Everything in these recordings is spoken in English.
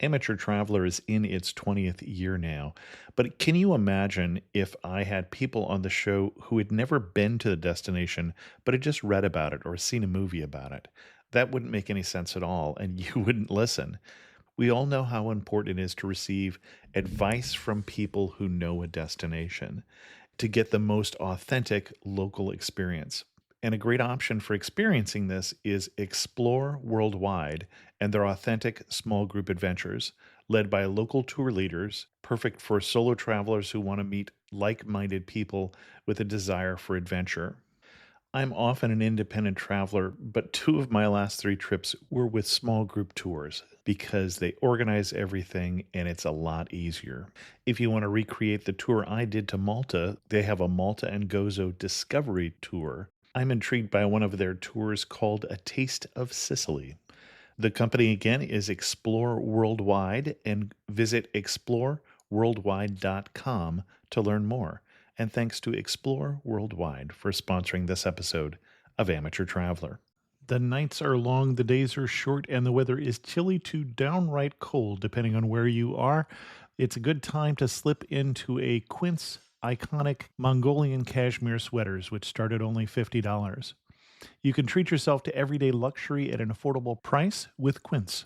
Amateur Traveler is in its 20th year now, but can you imagine if I had people on the show who had never been to the destination, but had just read about it or seen a movie about it? That wouldn't make any sense at all, and you wouldn't listen. We all know how important it is to receive advice from people who know a destination to get the most authentic local experience. And a great option for experiencing this is Explore Worldwide and their authentic small group adventures, led by local tour leaders, perfect for solo travelers who want to meet like minded people with a desire for adventure. I'm often an independent traveler, but two of my last three trips were with small group tours because they organize everything and it's a lot easier. If you want to recreate the tour I did to Malta, they have a Malta and Gozo Discovery Tour. I'm intrigued by one of their tours called A Taste of Sicily. The company again is Explore Worldwide, and visit exploreworldwide.com to learn more. And thanks to Explore Worldwide for sponsoring this episode of Amateur Traveler. The nights are long, the days are short, and the weather is chilly to downright cold, depending on where you are. It's a good time to slip into a Quince iconic Mongolian cashmere sweaters, which start at only $50. You can treat yourself to everyday luxury at an affordable price with Quince.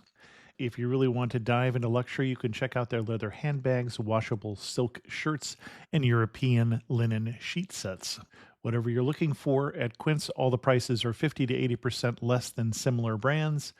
If you really want to dive into luxury, you can check out their leather handbags, washable silk shirts, and European linen sheet sets. Whatever you're looking for at Quince, all the prices are 50 to 80% less than similar brands,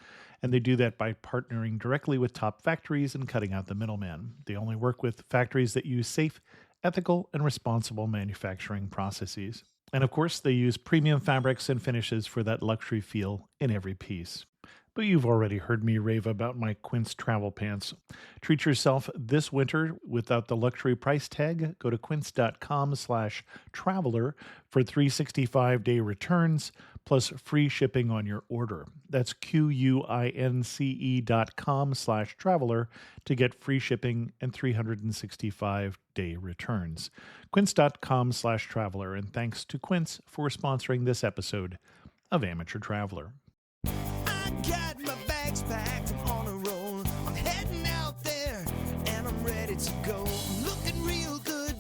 and they do that by partnering directly with top factories and cutting out the middleman. They only work with factories that use safe, ethical, and responsible manufacturing processes. And of course, they use premium fabrics and finishes for that luxury feel in every piece. But you've already heard me rave about my Quince travel pants. Treat yourself this winter without the luxury price tag. Go to quince.com/traveler for 365-day returns plus free shipping on your order. That's QUINCE.com/traveler to get free shipping and 365-day returns. Quince.com/traveler. And thanks to Quince for sponsoring this episode of Amateur Traveler. Got my bags packed, I'm on a roll. I'm heading out there, and I'm ready to go. I'm looking real good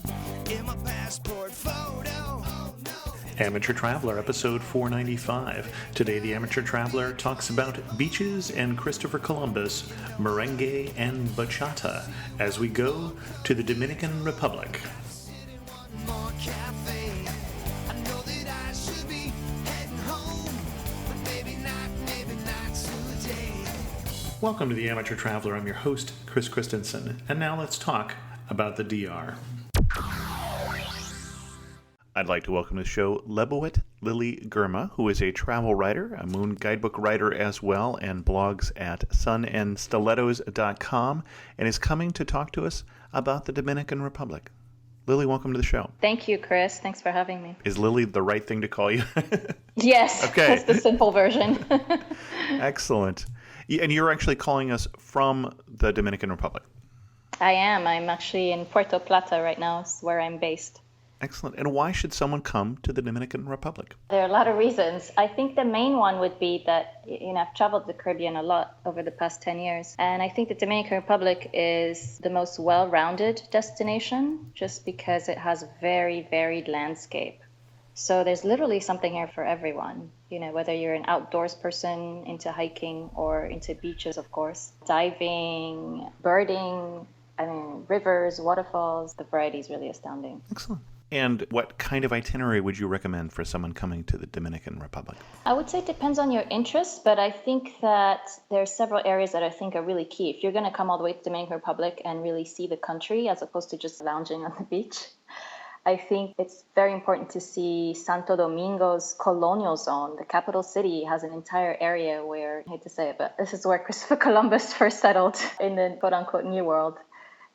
in my passport photo. Oh, no. Amateur Traveler, episode 495. Today, the Amateur Traveler talks about beaches and Christopher Columbus, merengue and bachata, as we go to the Dominican Republic. One more cafe. I know that I should be heading home, but maybe not today. Welcome to the Amateur Traveler. I'm your host, Chris Christensen, and now let's talk about the DR. I'd like to welcome to the show Lebawit Lily Girma, who is a travel writer, a moon guidebook writer as well, and blogs at sunandstilettos.com, and is coming to talk to us about the Dominican Republic. Lily, welcome to the show. Thank you, Chris. Thanks for having me. Is Lily the right thing to call you? Yes, Okay. That's the simple version. Excellent. And you're actually calling us from the Dominican Republic. I am. I'm actually in Puerto Plata right now. It's where I'm based. Excellent. And why should someone come to the Dominican Republic? There are a lot of reasons. I think the main one would be that, I've traveled the Caribbean a lot over the past 10 years. And I think the Dominican Republic is the most well-rounded destination just because it has a very varied landscape. So there's literally something here for everyone. Whether you're an outdoors person into hiking or into beaches, of course, diving, birding, rivers, waterfalls, the variety is really astounding. Excellent. And what kind of itinerary would you recommend for someone coming to the Dominican Republic? I would say it depends on your interests, but I think that there are several areas that I think are really key. If you're going to come all the way to the Dominican Republic and really see the country as opposed to just lounging on the beach, I think it's very important to see Santo Domingo's colonial zone. The capital city has an entire area where, I hate to say it, but this is where Christopher Columbus first settled in the quote-unquote New World.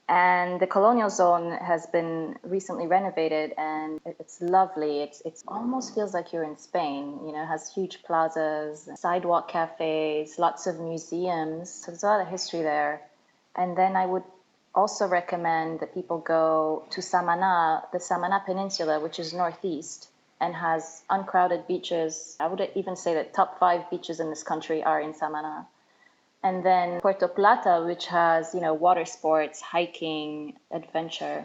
And the colonial zone has been recently renovated, and it's lovely. It almost feels like you're in Spain. It has huge plazas, sidewalk cafes, lots of museums. So there's a lot of history there. And then I would also recommend that people go to Samana, the Samana Peninsula, which is northeast and has uncrowded beaches. I would even say that top 5 beaches in this country are in Samana. And then Puerto Plata, which has, water sports, hiking, adventure.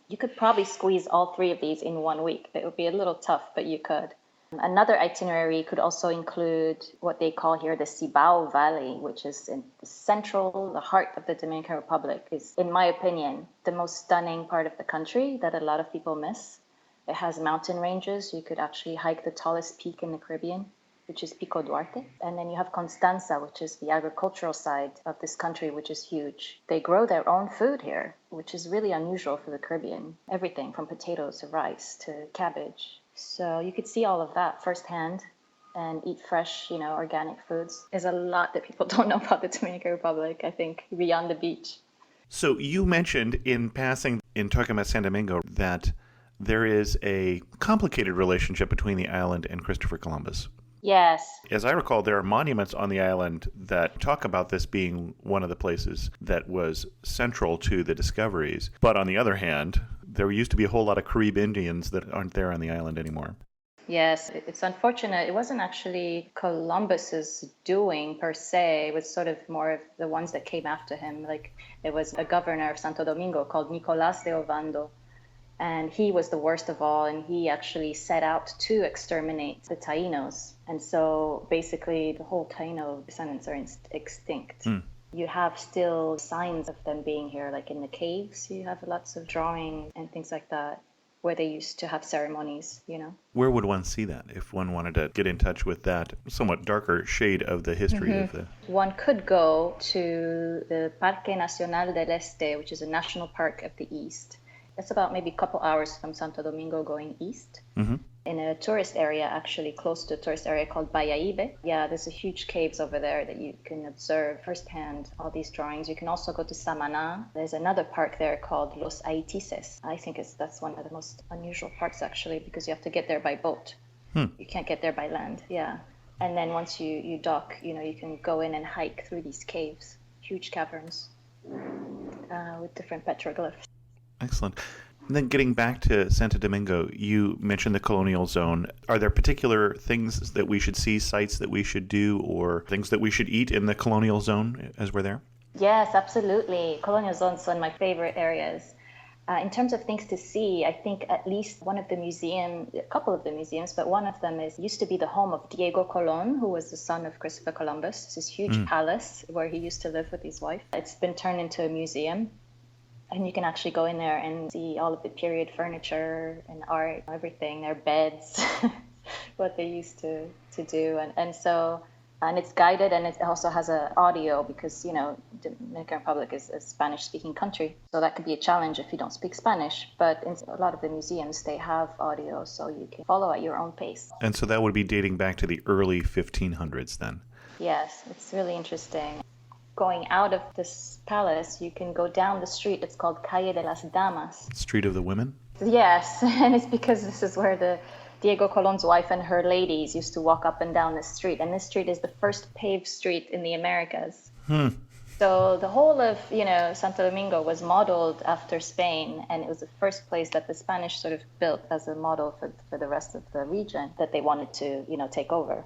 You could probably squeeze all three of these in 1 week. It would be a little tough, but you could. Another itinerary could also include what they call here the Cibao Valley, which is in the heart of the Dominican Republic, is, in my opinion, the most stunning part of the country that a lot of people miss. It has mountain ranges. You could actually hike the tallest peak in the Caribbean, which is Pico Duarte. And then you have Constanza, which is the agricultural side of this country, which is huge. They grow their own food here, which is really unusual for the Caribbean. Everything from potatoes to rice to cabbage. So you could see all of that firsthand and eat fresh, organic foods. There's a lot that people don't know about the Dominican Republic, I think, beyond the beach. So you mentioned in passing in talking about San Domingo that there is a complicated relationship between the island and Christopher Columbus. Yes. As I recall, there are monuments on the island that talk about this being one of the places that was central to the discoveries. But on the other hand, there used to be a whole lot of Carib Indians that aren't there on the island anymore. Yes, it's unfortunate. It wasn't actually Columbus's doing per se. It was sort of more of the ones that came after him. Like there was a governor of Santo Domingo called Nicolás de Ovando. And he was the worst of all, and he actually set out to exterminate the Tainos. And so basically the whole Taino descendants are extinct. You have still signs of them being here, like in the caves. You have lots of drawing and things like that, where they used to have ceremonies, Where would one see that if one wanted to get in touch with that somewhat darker shade of the history of the... One could go to the Parque Nacional del Este, which is a national park of the East. It's about maybe a couple hours from Santo Domingo going east. In a tourist area, actually close to a tourist area called Bayaibe. Yeah, there's a huge caves over there that you can observe firsthand, all these drawings. You can also go to Samaná. There's another park there called Los Aitices. I think that's one of the most unusual parks, actually, because you have to get there by boat. You can't get there by land, yeah. And then once you dock, you can go in and hike through these caves, huge caverns with different petroglyphs. Excellent. And then getting back to Santo Domingo, you mentioned the colonial zone. Are there particular things that we should see, sites that we should do, or things that we should eat in the colonial zone as we're there? Yes, absolutely. Colonial zone is one of my favorite areas. In terms of things to see, I think at least a couple of the museums, but one of them used to be the home of Diego Colón, who was the son of Christopher Columbus. It's this huge palace where he used to live with his wife. It's been turned into a museum. And you can actually go in there and see all of the period furniture and art, everything, their beds, what they used to do. And it's guided, and it also has an audio because, Dominican Republic is a Spanish-speaking country. So that could be a challenge if you don't speak Spanish. But in a lot of the museums, they have audio, so you can follow at your own pace. And so that would be dating back to the early 1500s then? Yes, it's really interesting. Going out of this palace, you can go down the street. It's called Calle de las Damas. Street of the Women? Yes, and it's because this is where Diego Colón's wife and her ladies used to walk up and down this street. And this street is the first paved street in the Americas. So the whole of, Santo Domingo was modeled after Spain, and it was the first place that the Spanish sort of built as a model for the rest of the region that they wanted to, take over.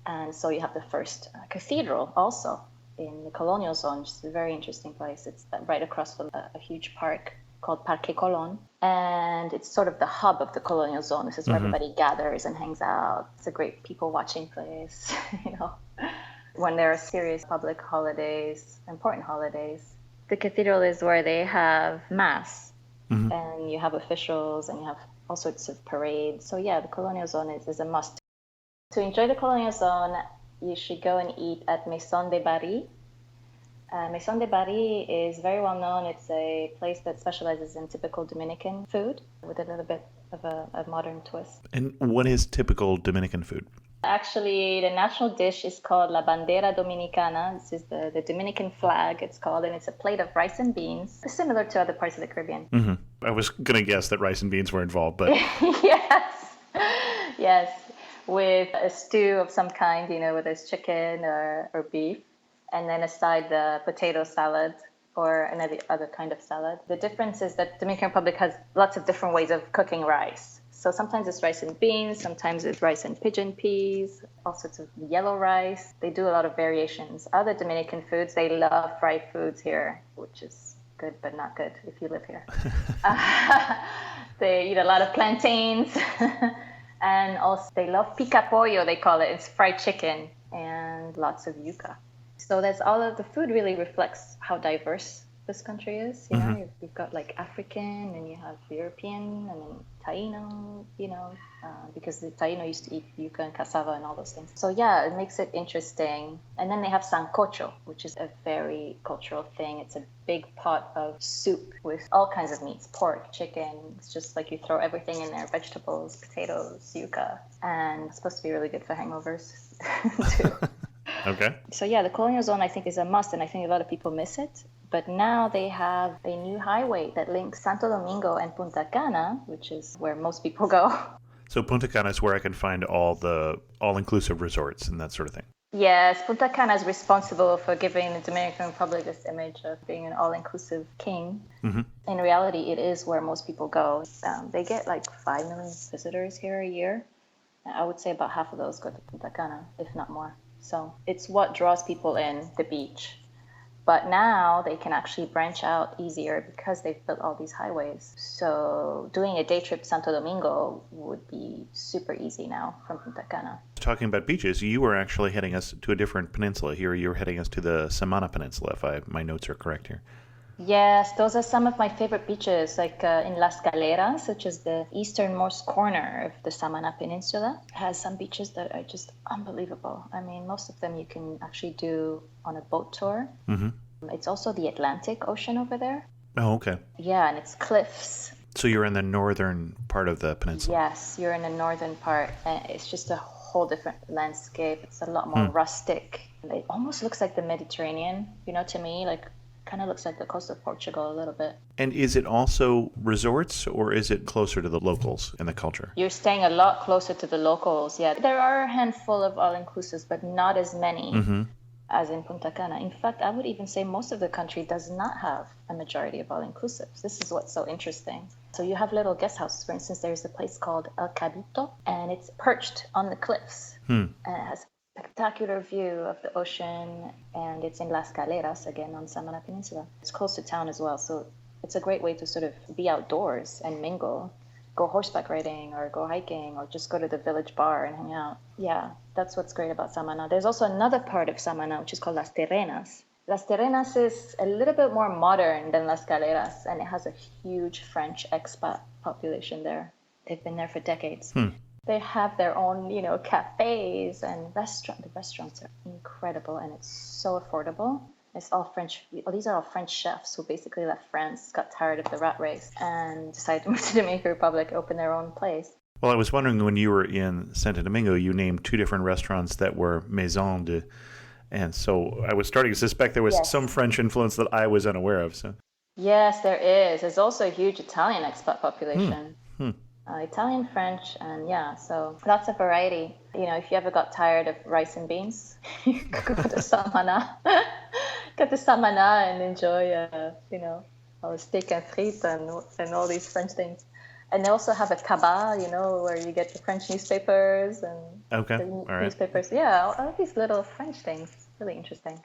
And so you have the first cathedral also in the colonial zone, which is a very interesting place. It's right across from a huge park called Parque Colón. And it's sort of the hub of the colonial zone. This is where everybody gathers and hangs out. It's a great people-watching place, when there are serious public holidays, important holidays. The cathedral is where they have mass, and you have officials, and you have all sorts of parades. So yeah, the colonial zone is a must. To enjoy the colonial zone, you should go and eat at Maison de Barry. Maison de Barry is very well known. It's a place that specializes in typical Dominican food with a little bit of a modern twist. And what is typical Dominican food? Actually, the national dish is called La Bandera Dominicana. This is the Dominican flag, it's called, and it's a plate of rice and beans, similar to other parts of the Caribbean. I was going to guess that rice and beans were involved, but... Yes. With a stew of some kind, whether it's chicken or beef, and then aside the potato salad or another other kind of salad. The difference is that Dominican Republic has lots of different ways of cooking rice. So sometimes it's rice and beans, sometimes it's rice and pigeon peas, all sorts of yellow rice. They do a lot of variations. Other Dominican foods, they love fried foods here, which is good but not good if you live here. They eat a lot of plantains. And also they love pica pollo, they call it. It's fried chicken and lots of yuca. So that's all of the food really reflects how diverse this country is. You know, you've got like African and you have European and then Taino, because the Taino used to eat yuca and cassava and all those things. So yeah, it makes it interesting. And then they have sancocho, which is a very cultural thing. It's a big pot of soup with all kinds of meats, pork, chicken. It's just like you throw everything in there, vegetables, potatoes, yuca. And it's supposed to be really good for hangovers too. Okay. So yeah, the colonial zone I think is a must, and I think a lot of people miss it. But now they have a new highway that links Santo Domingo and Punta Cana, which is where most people go. So Punta Cana is where I can find all the all-inclusive resorts and that sort of thing. Yes, Punta Cana is responsible for giving the Dominican Republic this image of being an all-inclusive king. In reality, it is where most people go. They get like 5 million visitors here a year. I would say about half of those go to Punta Cana, if not more. So it's what draws people in, the beach. But now they can actually branch out easier because they've built all these highways. So doing a day trip to Santo Domingo would be super easy now from Punta Cana. Talking about beaches, you were actually heading us to a different peninsula here. You were heading us to the Samana Peninsula, if my notes are correct here. Yes, those are some of my favorite beaches, like in Las Galeras, which is the easternmost corner of the Samana Peninsula. It has some beaches that are just unbelievable. I mean, most of them you can actually do on a boat tour. It's also the Atlantic Ocean over there. Oh, okay. Yeah, and it's cliffs. So you're in the northern part of the peninsula. Yes, you're in the northern part, and it's just a whole different landscape. It's a lot more rustic. It almost looks like the Mediterranean, to me, like kind of looks like the coast of Portugal a little bit. And is it also resorts, or is it closer to the locals in the culture? You're staying a lot closer to the locals, yeah. There are a handful of all-inclusives, but not as many as in Punta Cana. In fact, I would even say most of the country does not have a majority of all-inclusives. This is what's so interesting. So you have little guest houses. For instance, there's a place called El Cabito, and it's perched on the cliffs. And it has spectacular view of the ocean, and it's in Las Galeras, again on Samana Peninsula. It's close to town as well, so it's a great way to sort of be outdoors and mingle, go horseback riding or go hiking or just go to the village bar and hang out. Yeah, that's what's great about Samana. There's also another part of Samana which is called Las Terrenas. Las Terrenas is a little bit more modern than Las Galeras, and it has a huge French expat population there. They've been there for decades. They have their own, cafes and restaurants. The restaurants are incredible, and it's so affordable. It's all French. These are all French chefs who basically left France, got tired of the rat race, and decided to move to the Dominican Republic, open their own place. Well, I was wondering, when you were in Santo Domingo, you named 2 different restaurants that were maison de, and so I was starting to suspect there was some French influence that I was unaware of. So yes, there is. There's also a huge Italian expat population. Italian, French, and so lots of variety. If you ever got tired of rice and beans, you could go to Samana. Go to Samana and enjoy, all the steak and frites and all these French things. And they also have a cabas, where you get the French newspapers and newspapers. Yeah, all these little French things. Really interesting.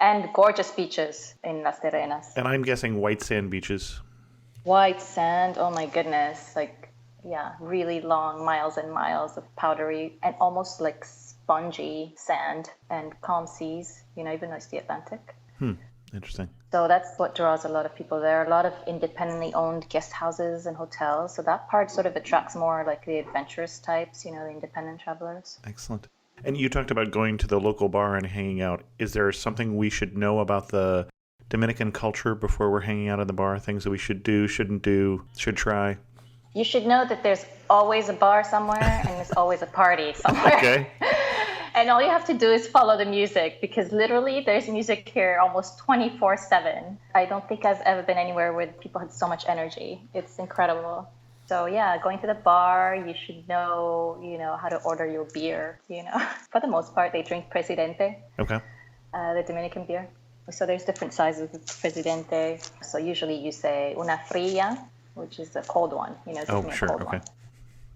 And gorgeous beaches in Las Terrenas. And I'm guessing white sand beaches. White sand, oh my goodness, really long miles and miles of powdery and almost like spongy sand and calm seas, even though it's the Atlantic. Interesting. So that's what draws a lot of people there. A lot of independently owned guest houses and hotels. So that part sort of attracts more like the adventurous types, the independent travelers. Excellent. And you talked about going to the local bar and hanging out. Is there something we should know about the Dominican culture before we're hanging out at the bar? Things that we should do, shouldn't do, should try? You should know that there's always a bar somewhere and there's always a party somewhere. Okay. And all you have to do is follow the music, because literally there's music here almost 24/7. I don't think I've ever been anywhere where people had so much energy. It's incredible. So going to the bar, you should know, how to order your beer, For the most part, they drink Presidente. Okay. The Dominican beer. So there's different sizes of Presidente. So usually you say una fría, which is a cold one, sure, okay.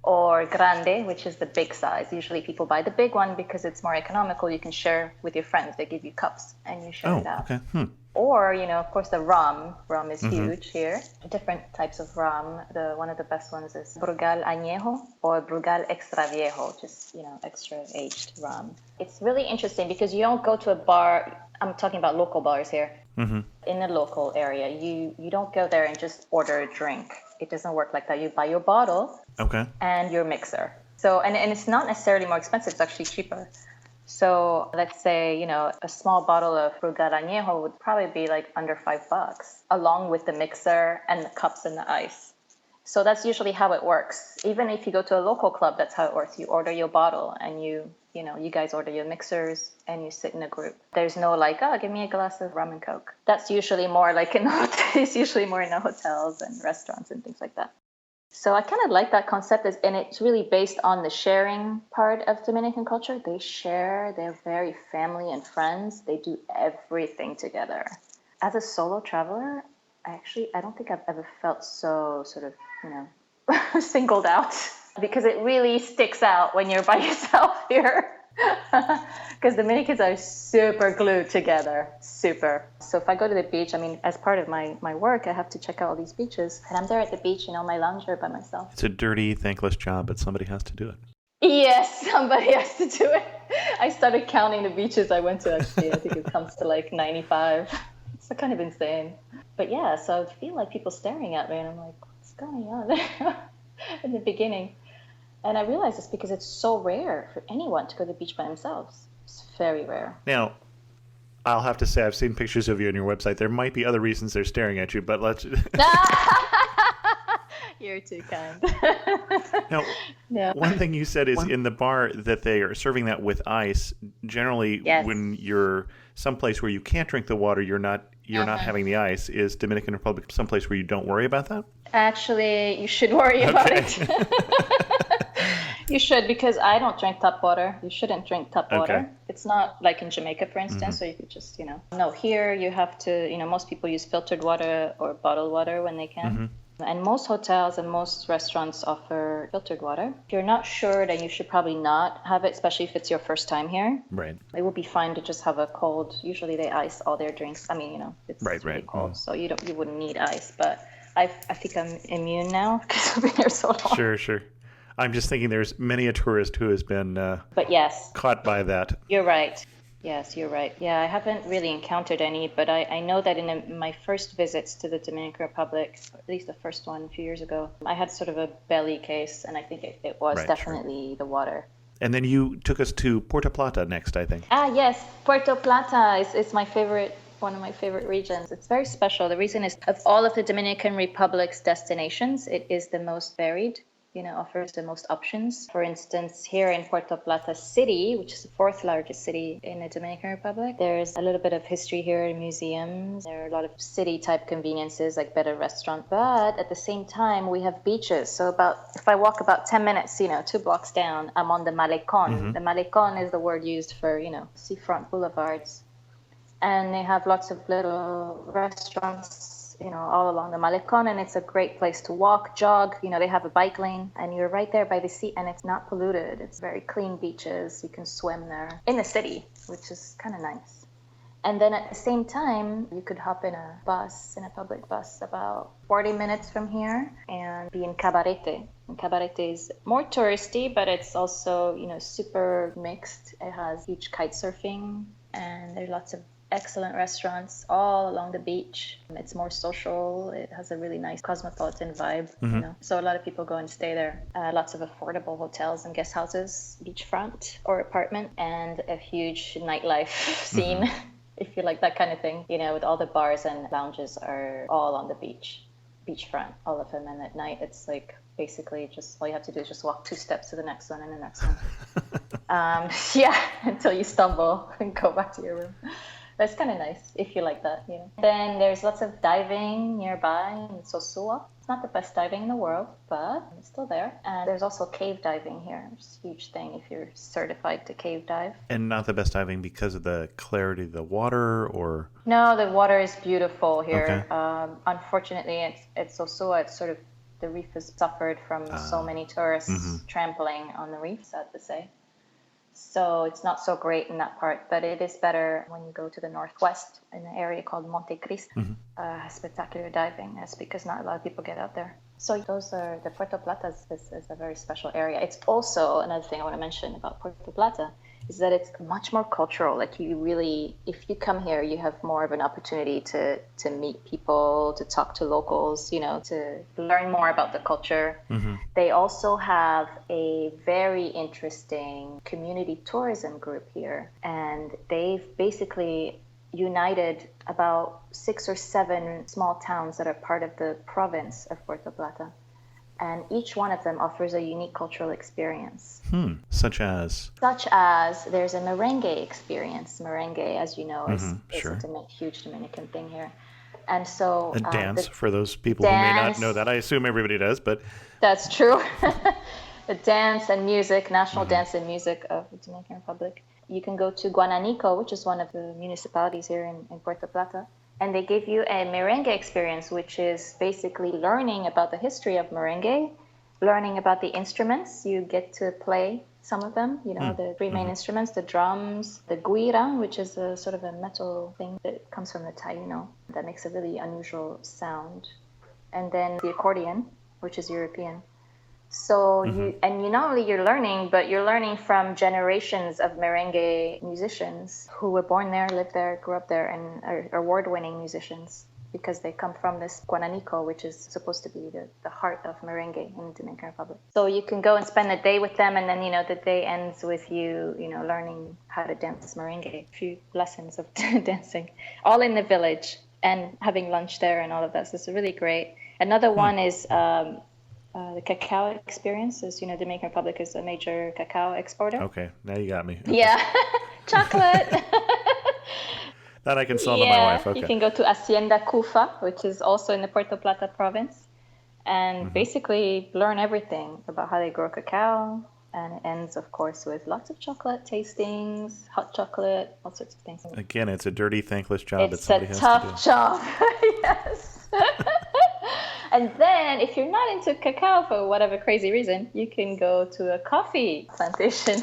or grande, which is the big size. Usually people buy the big one because it's more economical. You can share with your friends. They give you cups and you share it Oh, out. okay. Or, of course, the rum. Rum is Mm-hmm. huge here. Different types of rum. One of the best ones is Brugal Añejo or Brugal Extra Viejo, just, extra aged rum. It's really interesting because you don't go to a bar. I'm talking about local bars here. Mm-hmm. In the local area, you don't go there and just order a drink. It doesn't work like that. You buy your bottle Okay. and your mixer. So, and it's not necessarily more expensive. It's actually cheaper. So let's say, a small bottle of Brugal Añejo would probably be like under $5, along with the mixer and the cups and the ice. So that's usually how it works. Even if you go to a local club, that's how it works. You order your bottle and you guys order your mixers and you sit in a group. There's no like, oh, give me a glass of rum and Coke. That's usually more like it's usually more in the hotels and restaurants and things like that. So I kind of like that concept, and it's really based on the sharing part of Dominican culture. They share, they're very family and friends. They do everything together. As a solo traveler, I don't think I've ever felt so sort of, singled out, because it really sticks out when you're by yourself here. Because Dominicans are super glued together, super. So if I go to the beach, as part of my work, I have to check out all these beaches. And I'm there at the beach, my lounger by myself. It's a dirty, thankless job, but somebody has to do it. Yes, somebody has to do it. I started counting the beaches I went to, actually. I think it comes to like 95. It's kind of insane. But yeah, so I feel like people staring at me, and I'm like, what's going on in the beginning? And I realize it's because it's so rare for anyone to go to the beach by themselves. It's very rare. Now, I'll have to say I've seen pictures of you on your website. There might be other reasons they're staring at you, but let's... You're too kind. Now, No. one thing you said is in the bar that they are serving that with ice. Generally, Yes. when you're someplace where you can't drink the water, you're not having the ice. Is Dominican Republic someplace where you don't worry about that? Actually, you should worry about it. You should, because I don't drink tap water. You shouldn't drink tap water. Okay. It's not like in Jamaica, for instance, so you could just, No, here you have to, most people use filtered water or bottled water when they can. And most hotels and most restaurants offer filtered water. If you're not sure, then you should probably not have it, especially if it's your first time here. Right. It would be fine to just have a cold. Usually they ice all their drinks. It's really cold, so you wouldn't need ice. But I think I'm immune now because I've been here so long. Sure. I'm just thinking there's many a tourist who has been But yes, caught by that. you're right. Yes, you're right. Yeah, I haven't really encountered any, but I know that in my first visits to the Dominican Republic, at least the first one a few years ago, I had sort of a belly case, and I think it was Right, definitely the water. And then you took us to Puerto Plata next, I think. Yes, Puerto Plata is my favorite, one of my favorite regions. It's very special. The reason is, of all of the Dominican Republic's destinations, it is the most varied. Offers the most options. For instance, here in Puerto Plata City, which is the fourth largest city in the Dominican Republic, there's a little bit of history here in museums. There are a lot of city-type conveniences like better restaurant, but at the same time, we have beaches. So if I walk about 10 minutes, 2 blocks down, I'm on the Malecon. The Malecon is the word used for, seafront boulevards. And they have lots of little restaurants all along the Malecon, and it's a great place to walk, jog. They have a bike lane, and you're right there by the sea, and it's not polluted. It's very clean beaches. You can swim there in the city, which is kind of nice. And then at the same time, you could hop in a public bus, about 40 minutes from here, and be in Cabarete. And Cabarete is more touristy, but it's also, super mixed. It has huge kite surfing, and there's lots of excellent restaurants all along the beach. It's more social. It has a really nice cosmopolitan vibe. So a lot of people go and stay there. Lots of affordable hotels and guest houses, beachfront or apartment, and a huge nightlife scene, if you like that kind of thing. With all the bars and lounges are all on the beachfront, all of them. And at night, it's like basically just all you have to do is just walk 2 steps to the next one and the next one. Until you stumble and go back to your room. That's kind of nice if you like that, Then there's lots of diving nearby in Sosua. It's not the best diving in the world, but it's still there. And there's also cave diving here. It's a huge thing if you're certified to cave dive. And not the best diving because of the clarity of the water, or? No, the water is beautiful here. Okay. Unfortunately, it's Sosua. It's sort of The reef has suffered from so many tourists trampling on the reef, sad to say. So it's not so great in that part, but it is better when you go to the northwest in an area called Monte Cristo. Spectacular diving. That's because not a lot of people get out there. So those are the Puerto Plata is a very special area. It's also another thing I want to mention about Puerto Plata is that it's much more cultural. Like you really, if you come here, you have more of an opportunity to meet people, to talk to locals, to learn more about the culture. They also have a very interesting community tourism group here, and they've basically united about 6 or 7 small towns that are part of the province of Puerto Plata. And each one of them offers a unique cultural experience. Such as? Such as there's a merengue experience. Merengue, as you know, is sure. a huge Dominican thing here. And so... A dance, for those people who may not know that. I assume everybody does, but... That's true. The dance and music, national dance and music of the Dominican Republic. You can go to Guananico, which is one of the municipalities here in Puerto Plata. And they give you a merengue experience, which is basically learning about the history of merengue, learning about the instruments. You get to play some of them, the 3 main instruments, the drums, the guira, which is a sort of a metal thing that comes from the Taino that makes a really unusual sound. And then the accordion, which is European. So you not only you're learning, but you're learning from generations of merengue musicians who were born there, lived there, grew up there, and are award-winning musicians because they come from this Guananico, which is supposed to be the heart of merengue in the Dominican Republic. So you can go and spend a day with them, and then the day ends with you learning how to dance merengue, a few lessons of dancing, all in the village, and having lunch there and all of that. So it's really great. Another one is the cacao experience. As you know, Dominican Republic is a major cacao exporter. Okay, now you got me. Okay. Yeah, chocolate. That I can sell to my wife. Okay. You can go to Hacienda Cufa, which is also in the Puerto Plata province, and basically learn everything about how they grow cacao. And it ends, of course, with lots of chocolate tastings, hot chocolate, all sorts of things. Again, it's a dirty, thankless job that It's somebody a has tough to do. job. Yes. And then, if you're not into cacao for whatever crazy reason, you can go to a coffee plantation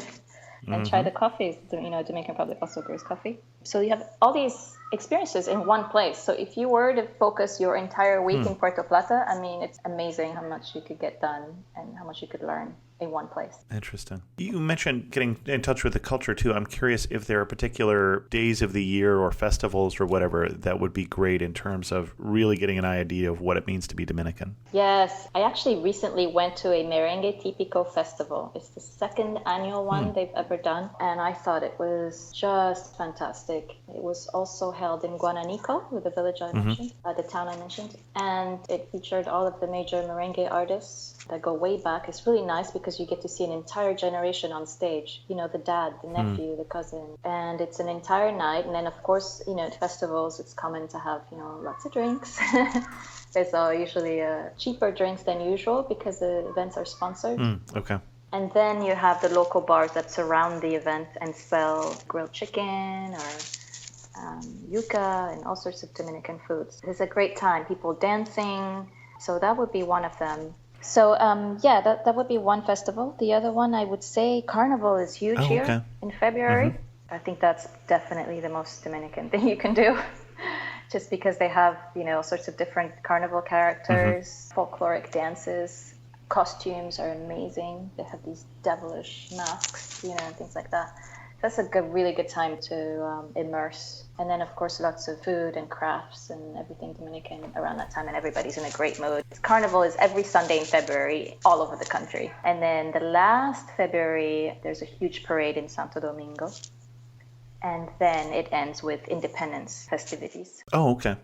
and try the coffees. Dominican Republic also grows coffee. So you have all these experiences in one place. So if you were to focus your entire week in Puerto Plata, it's amazing how much you could get done and how much you could learn in one place. Interesting. You mentioned getting in touch with the culture too. I'm curious if there are particular days of the year or festivals or whatever that would be great in terms of really getting an idea of what it means to be Dominican. Yes, I actually recently went to a Merengue Típico festival. It's the 2nd annual one they've ever done, and I thought it was just fantastic. It was also held in Guananico, with the village I mentioned, the town I mentioned, and it featured all of the major merengue artists that go way back. It's really nice because you get to see an entire generation on stage. The dad, the nephew, the cousin, and it's an entire night. And then, of course, at festivals, it's common to have, lots of drinks. There's usually cheaper drinks than usual because the events are sponsored. Okay. And then you have the local bars that surround the event and sell grilled chicken or yuca and all sorts of Dominican foods. It's a great time. People dancing. So that would be one of them. So, that would be one festival. The other one, I would say, Carnival is huge here in February. I think that's definitely the most Dominican thing you can do. Just because they have, all sorts of different carnival characters, folkloric dances, costumes are amazing. They have these devilish masks, and things like that. That's a really good time to immerse. And then, of course, lots of food and crafts and everything Dominican around that time, and everybody's in a great mood. Carnival is every Sunday in February all over the country. And then the last February, there's a huge parade in Santo Domingo. And then it ends with independence festivities. Oh, okay.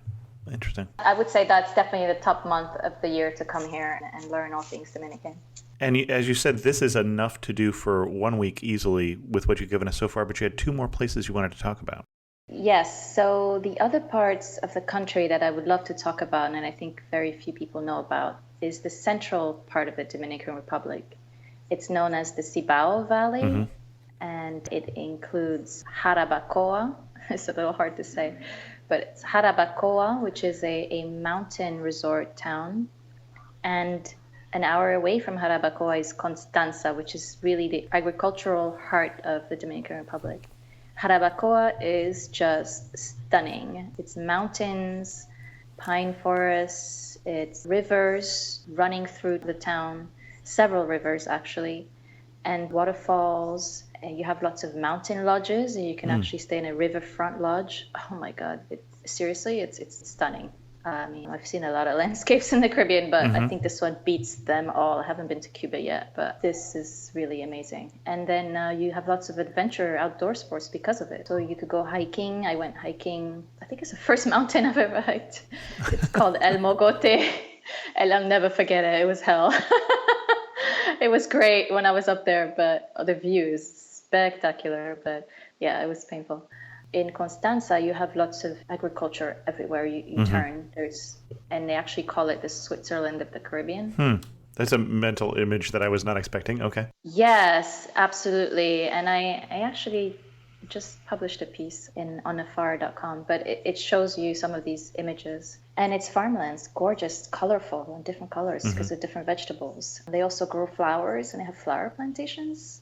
Interesting. I would say that's definitely the top month of the year to come here and learn all things Dominican. And as you said, this is enough to do for 1 week easily with what you've given us so far, but you had 2 more places you wanted to talk about. Yes. So the other parts of the country that I would love to talk about, and I think very few people know about, is the central part of the Dominican Republic. It's known as the Cibao Valley, and it includes Jarabacoa. It's a little hard to say, but it's Jarabacoa, which is a mountain resort town, and An hour away from Jarabacoa is Constanza, which is really the agricultural heart of the Dominican Republic. Jarabacoa is just stunning. It's mountains, pine forests, it's rivers running through the town, several rivers actually, and waterfalls. And you have lots of mountain lodges, and you can actually stay in a riverfront lodge. Oh my God, seriously, it's stunning. I mean, I've seen a lot of landscapes in the Caribbean, but I think this one beats them all. I haven't been to Cuba yet, but this is really amazing. And then you have lots of adventure outdoor sports because of it. So you could go hiking. I went hiking. I think it's the first mountain I've ever hiked. It's called El Mogote, and I'll never forget it. It was hell. It was great when I was up there, but the view is spectacular. But yeah, it was painful. In Constanza, you have lots of agriculture everywhere you turn. And they actually call it the Switzerland of the Caribbean. That's a mental image that I was not expecting. Okay. Yes, absolutely. And I actually just published a piece on afar.com, but it shows you some of these images. And it's farmlands, gorgeous, colorful, and different colors because of different vegetables. They also grow flowers, and they have flower plantations.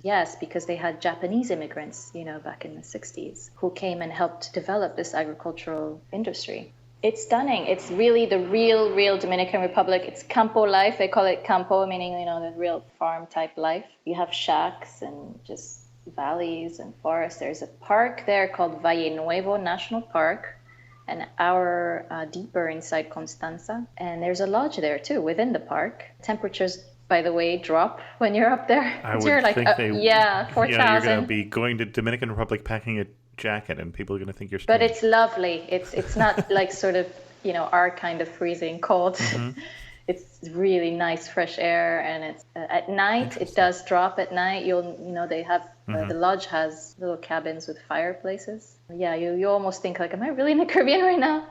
Yes, because they had Japanese immigrants, back in the 60s, who came and helped develop this agricultural industry. It's stunning. It's really the real Dominican Republic. It's campo life. They call it campo, meaning, the real farm type life. You have shacks and just valleys and forests. There's a park there called Valle Nuevo National Park, an hour deeper inside Constanza. And there's a lodge there too, within the park. Temperatures, by the way, drop when you're up there. I would you're like, think 4,000. You're going to be going to Dominican Republic packing a jacket, and people are going to think you're strange. But it's lovely. It's not like sort of, our kind of freezing cold. It's really nice fresh air, and it's at night it does drop at night. They have the lodge has little cabins with fireplaces. Yeah, you almost think like, am I really in the Caribbean right now?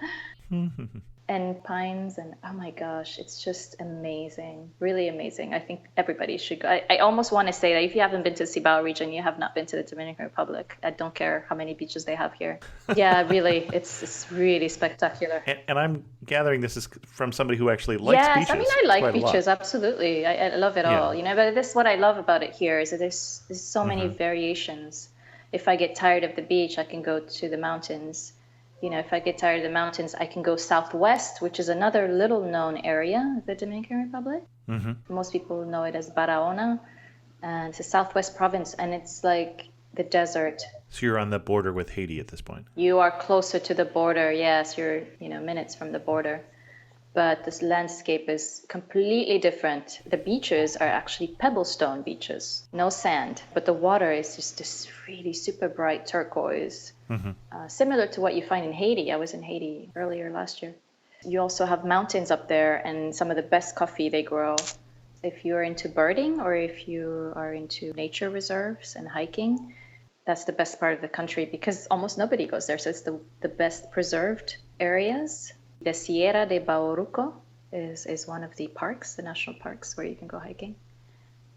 And pines, and oh my gosh, it's just amazing, really amazing. I think everybody should go. I almost want to say that if you haven't been to the Cibao region, you have not been to the Dominican Republic. I don't care how many beaches they have here. Yeah, really, it's really spectacular. And I'm gathering this is from somebody who actually likes beaches. Yes, I mean, I like beaches, absolutely. I love it all, but this is what I love about it here, is that there's so many variations. If I get tired of the beach, I can go to the mountains. If I get tired of the mountains, I can go southwest, which is another little known area of the Dominican Republic. Most people know it as Barahona. And it's a southwest province, and it's like the desert. So you're on the border with Haiti at this point? You are closer to the border, yes. You're, minutes from the border. But this landscape is completely different. The beaches are actually pebblestone beaches, no sand. But the water is just this really super bright turquoise, similar to what you find in Haiti. I was in Haiti earlier last year. You also have mountains up there, and some of the best coffee they grow. If you're into birding, or if you are into nature reserves and hiking, that's the best part of the country, because almost nobody goes there. So it's the best preserved areas. The Sierra de Bauruco is one of the parks, the national parks, where you can go hiking.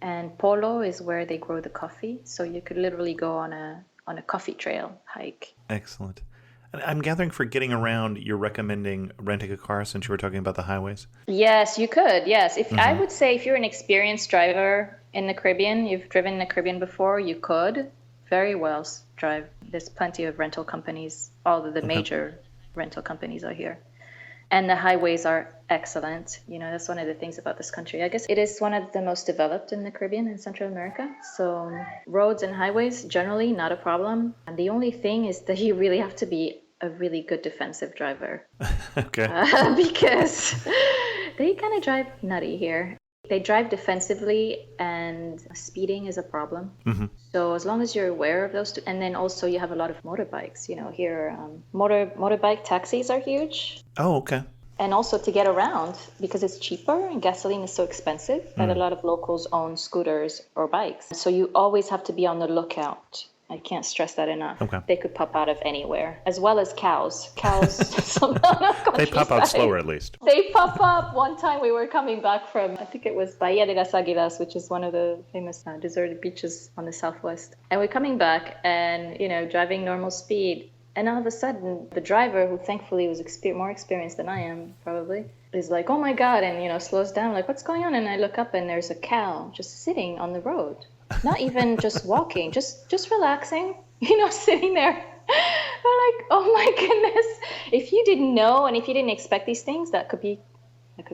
And Polo is where they grow the coffee. So you could literally go on a coffee trail hike. Excellent. And I'm gathering for getting around, you're recommending renting a car, since you were talking about the highways? Yes, you could. Yes. I would say if you're an experienced driver in the Caribbean, you've driven in the Caribbean before, you could very well drive. There's plenty of rental companies. All of the major rental companies are here. And the highways are excellent. That's one of the things about this country. I guess it is one of the most developed in the Caribbean and Central America. So roads and highways, generally not a problem. And the only thing is that you really have to be a really good defensive driver. Okay. Because they kind of drive nutty here. They drive defensively, and speeding is a problem. So as long as you're aware of those two, and then also you have a lot of motorbikes. Here, motorbike taxis are huge. Oh, okay. And also to get around, because it's cheaper and gasoline is so expensive, that a lot of locals own scooters or bikes. So you always have to be on the lookout. I can't stress that enough. Okay. They could pop out of anywhere, as well as cows. Cows, they pop out slower, at least. They pop up. One time we were coming back from, I think it was Bahia de las Águilas, which is one of the famous deserted beaches on the southwest. And we're coming back, and driving normal speed, And all of a sudden, the driver, who thankfully was more experienced than I am, probably, is like, oh my God, and, slows down, like, what's going on? And I look up and there's a cow just sitting on the road. Not even just walking, just relaxing, sitting there. I'm like, oh my goodness. If you didn't know and if you didn't expect these things, that could be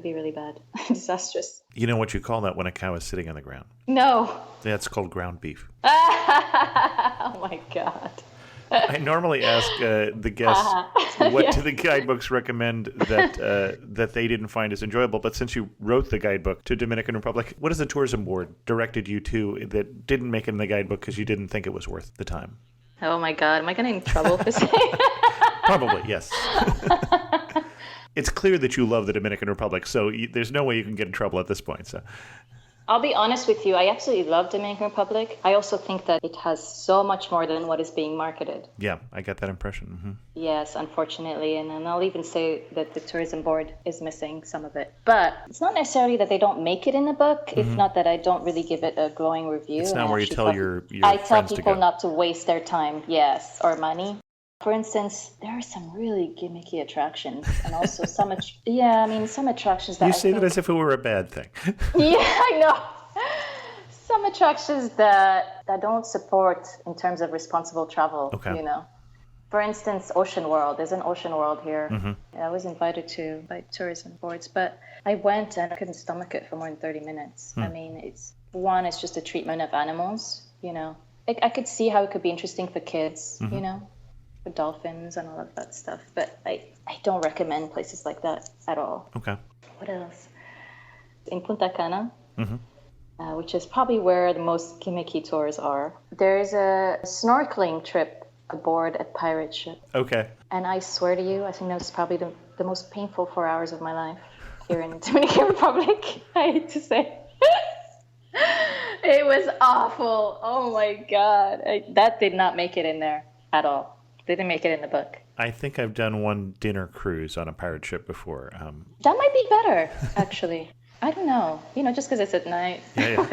really bad. Disastrous. You know what you call that when a cow is sitting on the ground? No. That's called ground beef. Oh my God. I normally ask the guests what do the guidebooks recommend that they didn't find as enjoyable. But since you wrote the guidebook to Dominican Republic, what has the tourism board directed you to that didn't make it in the guidebook because you didn't think it was worth the time? Oh my God. Am I getting in trouble for saying? Probably, yes. It's clear that you love the Dominican Republic, so there's no way you can get in trouble at this point. So, I'll be honest with you. I absolutely love Dominican Republic. I also think that it has so much more than what is being marketed. Yeah, I get that impression. Mm-hmm. Yes, unfortunately. And I'll even say that the tourism board is missing some of it. But it's not necessarily that they don't make it in the book. It's not that I don't really give it a glowing review. It's not where you tell your I tell friends to people go. not to waste their time, yes, or money. For instance, there are some really gimmicky attractions, and also some attractions that You say that as if it were a bad thing. Yeah, I know. Some attractions that don't support in terms of responsible travel, Okay. For instance, Ocean World. There's an Ocean World here. Mm-hmm. I was invited to by tourism boards, but I went and I couldn't stomach it for more than 30 minutes. I mean, it's just a treatment of animals, I could see how it could be interesting for kids, with dolphins and all of that stuff, but I don't recommend places like that at all. Okay. What else? In Punta Cana, Mm-hmm. which is probably where the most gimmicky tours are, there's a snorkeling trip aboard a pirate ship. Okay. And I swear to you, I think that was probably the most painful 4 hours of my life here in the Dominican Republic, I hate to say. It was awful. Oh my God. That did not make it in there at all. They didn't make it in the book. I think I've done one dinner cruise on a pirate ship before. That might be better, actually. I don't know. Just because it's at night. Yeah.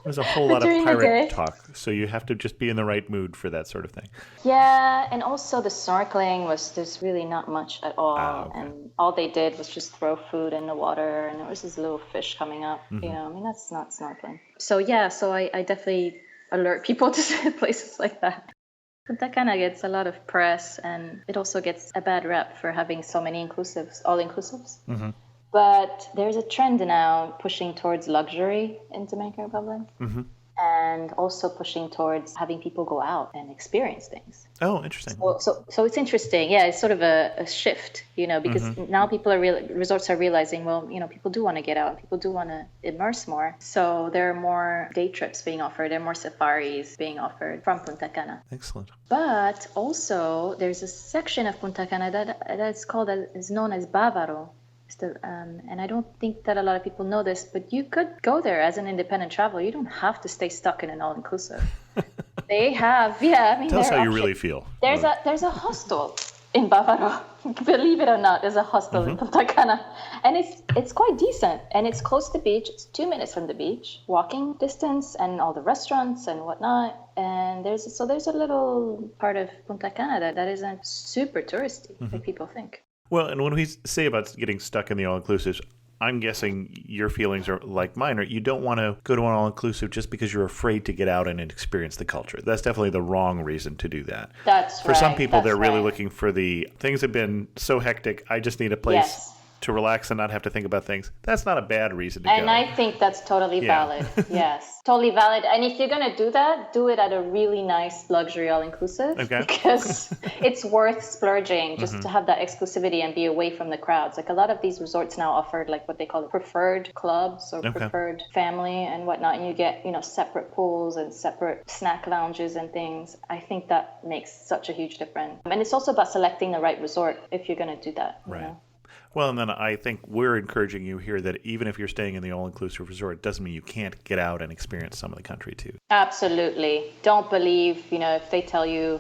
There's a whole lot of During the pirate day. talk, so you have to just be in the right mood for that sort of thing. Yeah, and also the snorkeling there's really not much at all. Okay. And all they did was just throw food in the water, and there was this little fish coming up. That's not snorkeling. So yeah, I definitely alert people to places like that. Punta Cana gets a lot of press, and it also gets a bad rep for having so many all-inclusives. Mm-hmm. But there's a trend now pushing towards luxury in Dominican Republic, and also pushing towards having people go out and experience things. Oh, interesting. So it's interesting. Yeah, it's sort of a shift, because now resorts are realizing, well, people do want to get out, people do want to immerse more. So there are more day trips being offered, there are more safaris being offered from Punta Cana. Excellent. But also there's a section of Punta Cana that is known as Bávaro. And I don't think that a lot of people know this, but you could go there as an independent traveler. You don't have to stay stuck in an all-inclusive. They have, Tell us how you really feel. There's a hostel in Bávaro. Believe it or not, there's a hostel in Punta Cana, and it's quite decent, and it's close to the beach. It's 2 minutes from the beach, walking distance, and all the restaurants and whatnot. And there's a little part of Punta Cana that isn't super touristy like people think. Well, and when we say about getting stuck in the all-inclusives, I'm guessing your feelings are like mine, or you don't want to go to an all-inclusive just because you're afraid to get out and experience the culture. That's definitely the wrong reason to do that. For some people, they're really looking for things have been so hectic, I just need a place to relax and not have to think about things. That's not a bad reason to go. And I think that's totally valid. Yes, totally valid. And if you're going to do that, do it at a really nice luxury all-inclusive. Okay. Because it's worth splurging just to have that exclusivity and be away from the crowds. Like a lot of these resorts now offer like what they call preferred clubs or preferred family and whatnot. And you get, separate pools and separate snack lounges and things. I think that makes such a huge difference. And it's also about selecting the right resort if you're going to do that. Right. Well, and then I think we're encouraging you here that even if you're staying in the all-inclusive resort, it doesn't mean you can't get out and experience some of the country too. Absolutely. Don't believe, if they tell you,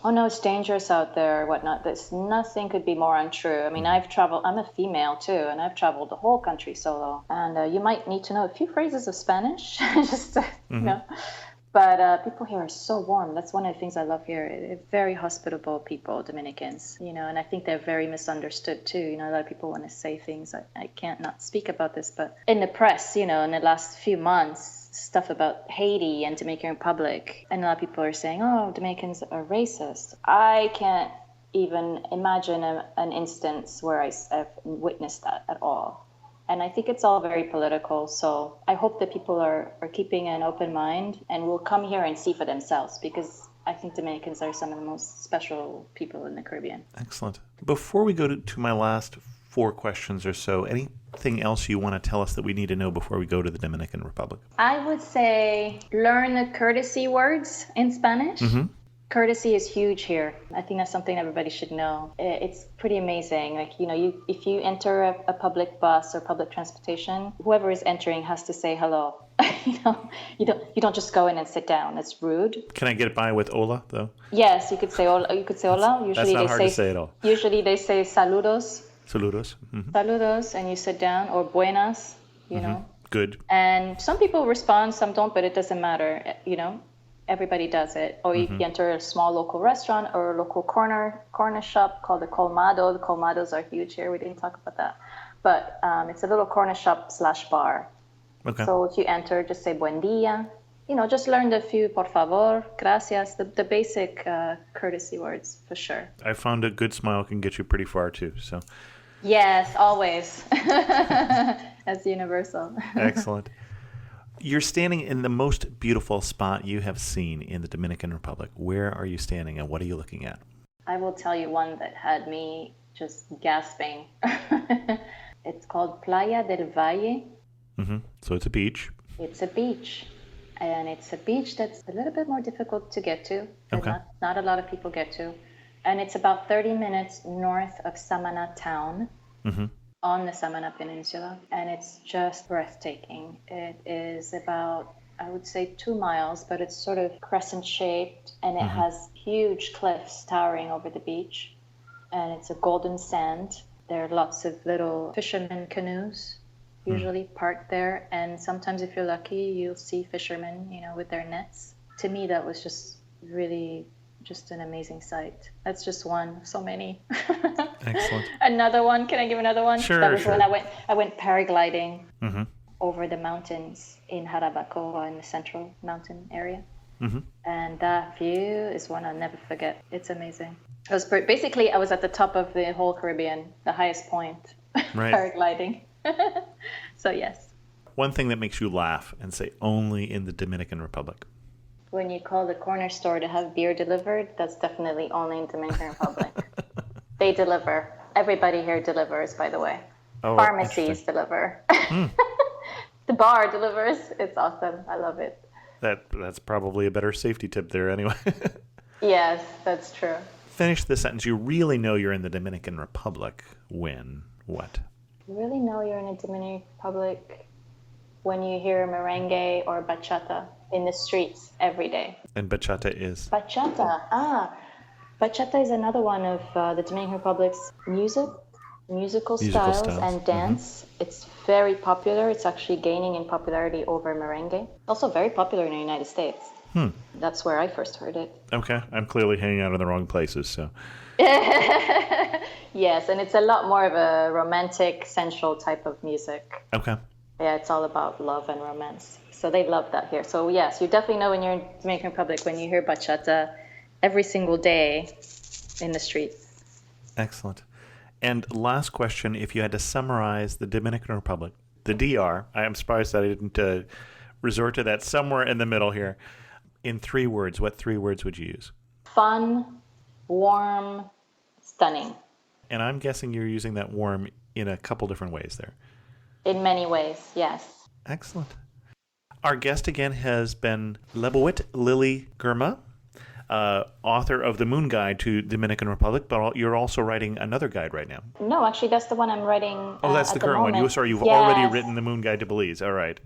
oh no, it's dangerous out there or whatnot. Nothing could be more untrue. I mean, I've traveled, I'm a female too, and I've traveled the whole country solo. And you might need to know a few phrases of Spanish just to, But people here are so warm. That's one of the things I love here. Very hospitable people, Dominicans, and I think they're very misunderstood too. A lot of people want to say things. I can't not speak about this, but in the press, in the last few months, stuff about Haiti and Dominican Republic, and a lot of people are saying, oh, Dominicans are racist. I can't even imagine an instance where I've witnessed that at all. And I think it's all very political. So I hope that people are keeping an open mind and will come here and see for themselves, because I think Dominicans are some of the most special people in the Caribbean. Excellent. Before we go to my last 4 questions or so, anything else you want to tell us that we need to know before we go to the Dominican Republic? I would say learn the courtesy words in Spanish. Mm-hmm. Courtesy is huge here. I think that's something everybody should know. It's pretty amazing. Like, if you enter a public bus or public transportation, whoever is entering has to say hello. You don't just go in and sit down. It's rude. Can I get by with hola though? Yes, you could say hola. Usually that's not hard to say at all. Usually they say saludos. Saludos. Mm-hmm. Saludos, and you sit down, or buenas. Good. And some people respond, some don't, but it doesn't matter. Everybody does it. Or you enter a small local restaurant or a local corner shop called the Colmado. The Colmados are huge here. We didn't talk about that. But it's a little corner shop / bar. Okay. So if you enter, just say buen dia. Just learn the few por favor, gracias, the basic courtesy words for sure. I found a good smile can get you pretty far too. So. Yes, always. That's universal. Excellent. You're standing in the most beautiful spot you have seen in the Dominican Republic. Where are you standing and what are you looking at? I will tell you one that had me just gasping. It's called Playa del Valle. Mm-hmm. So it's a beach. It's a beach. And it's a beach that's a little bit more difficult to get to. Okay. Not a lot of people get to. And it's about 30 minutes north of Samana town. Mm-hmm. On the Samana Peninsula, and it's just breathtaking. It is about, I would say, 2 miles, but it's sort of crescent-shaped, and it has huge cliffs towering over the beach, and it's a golden sand. There are lots of little fishermen canoes usually parked there, and sometimes if you're lucky, you'll see fishermen, with their nets. To me, that was just really just an amazing sight. That's just one. So many. Excellent. Another one. Can I give another one? Sure. That was when I went paragliding over the mountains in Jarabacoa in the central mountain area. Mm-hmm. And that view is one I'll never forget. It's amazing. I was at the top of the whole Caribbean, the highest point, right. Paragliding. So yes. One thing that makes you laugh and say only in the Dominican Republic. When you call the corner store to have beer delivered, that's definitely only in Dominican Republic. They deliver. Everybody here delivers, by the way. Oh, pharmacies deliver. The bar delivers. It's awesome. I love it. That's probably a better safety tip there anyway. Yes, that's true. Finish the sentence. You really know you're in the Dominican Republic when what? You really know you're in the Dominican Republic when you hear merengue or bachata in the streets every day. And bachata is? Bachata. Bachata is another one of the Dominican Republic's musical styles and dance. Mm-hmm. It's very popular. It's actually gaining in popularity over merengue. Also very popular in the United States. That's where I first heard it. Okay. I'm clearly hanging out in the wrong places, so. Yes, and it's a lot more of a romantic, sensual type of music. Okay. Yeah, it's all about love and romance. So they love that here. So yes, you definitely know when you're in Dominican Republic when you hear bachata every single day in the streets. Excellent. And last question, if you had to summarize the Dominican Republic, the DR, I am surprised that I didn't resort to that somewhere in the middle here, in 3 words, what 3 words would you use? Fun, warm, stunning. And I'm guessing you're using that warm in a couple different ways there. In many ways, yes. Excellent. Our guest again has been Lebawit Lily Girma, author of The Moon Guide to Dominican Republic, but you're also writing another guide right now. No, actually, that's the one I'm writing. Oh, that's the current one. You've already written The Moon Guide to Belize. All right.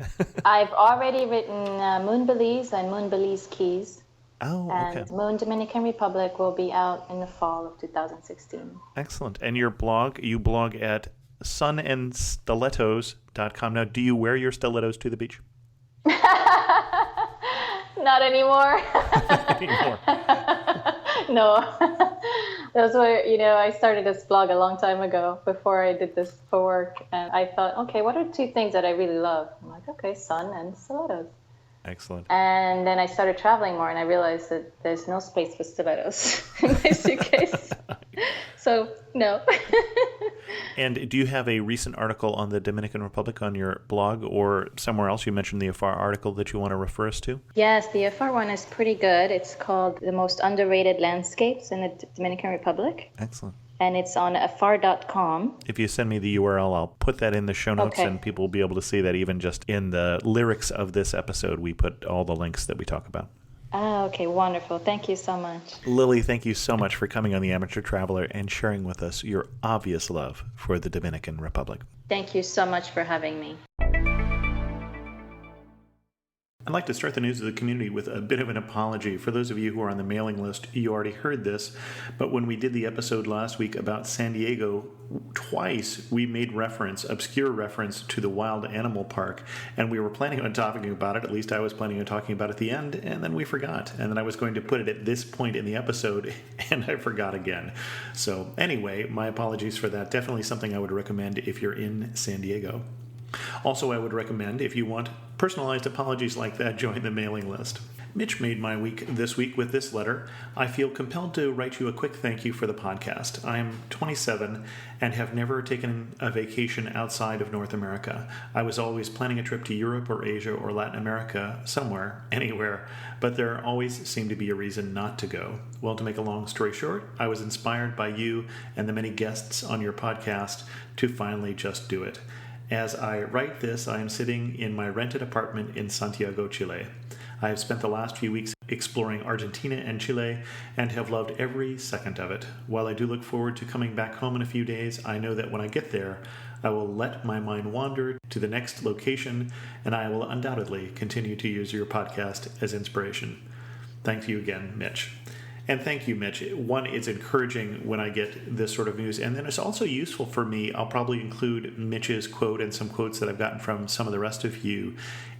I've already written Moon Belize and Moon Belize Keys. Oh, okay. And Moon Dominican Republic will be out in the fall of 2016. Excellent. And you blog at sunandstilettos.com. Now, do you wear your stilettos to the beach? No, Not anymore. anymore. No. That's why, I started this blog a long time ago before I did this for work. And I thought, okay, what are two things that I really love? I'm like, okay, sun and stilettos. Excellent. And then I started traveling more, and I realized that there's no space for stilettos in my suitcase. So, no. And do you have a recent article on the Dominican Republic on your blog or somewhere else? You mentioned the AFAR article that you want to refer us to? Yes, the AFAR one is pretty good. It's called The Most Underrated Landscapes in the Dominican Republic. Excellent. And it's on afar.com. If you send me the URL, I'll put that in the show notes, Okay. and people will be able to see that even just in the lyrics of this episode, we put all the links that we talk about. Ah, okay, wonderful. Thank you so much. Lily, thank you so much for coming on The Amateur Traveler and sharing with us your obvious love for the Dominican Republic. Thank you so much for having me. I'd like to start the news of the community with a bit of an apology. For those of you who are on the mailing list, you already heard this, but when we did the episode last week about San Diego, twice we made obscure reference to the Wild Animal Park, and we were planning on talking about it, at least I was planning on talking about it at the end, and then we forgot. And then I was going to put it at this point in the episode, and I forgot again. So anyway, my apologies for that. Definitely something I would recommend if you're in San Diego. Also, I would recommend, if you want personalized apologies like that, join the mailing list. Mitch made my week this week with this letter. I feel compelled to write you a quick thank you for the podcast. I am 27 and have never taken a vacation outside of North America. I was always planning a trip to Europe or Asia or Latin America, somewhere, anywhere, but there always seemed to be a reason not to go. Well, to make a long story short, I was inspired by you and the many guests on your podcast to finally just do it. As I write this, I am sitting in my rented apartment in Santiago, Chile. I have spent the last few weeks exploring Argentina and Chile and have loved every second of it. While I do look forward to coming back home in a few days, I know that when I get there, I will let my mind wander to the next location, and I will undoubtedly continue to use your podcast as inspiration. Thank you again, Mitch. And thank you, Mitch. One, it's encouraging when I get this sort of news. And then it's also useful for me. I'll probably include Mitch's quote and some quotes that I've gotten from some of the rest of you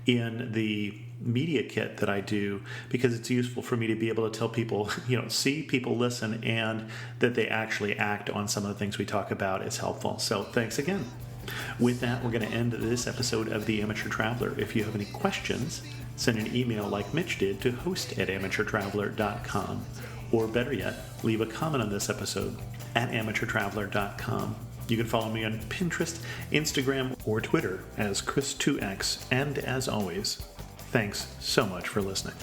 in the media kit that I do, because it's useful for me to be able to tell people, see people listen, and that they actually act on some of the things we talk about is helpful. So thanks again. With that, we're going to end this episode of The Amateur Traveler. If you have any questions, send an email like Mitch did to host@amateurtraveler.com. Or better yet, leave a comment on this episode at amateurtraveler.com. You can follow me on Pinterest, Instagram, or Twitter as Chris2X. And as always, thanks so much for listening.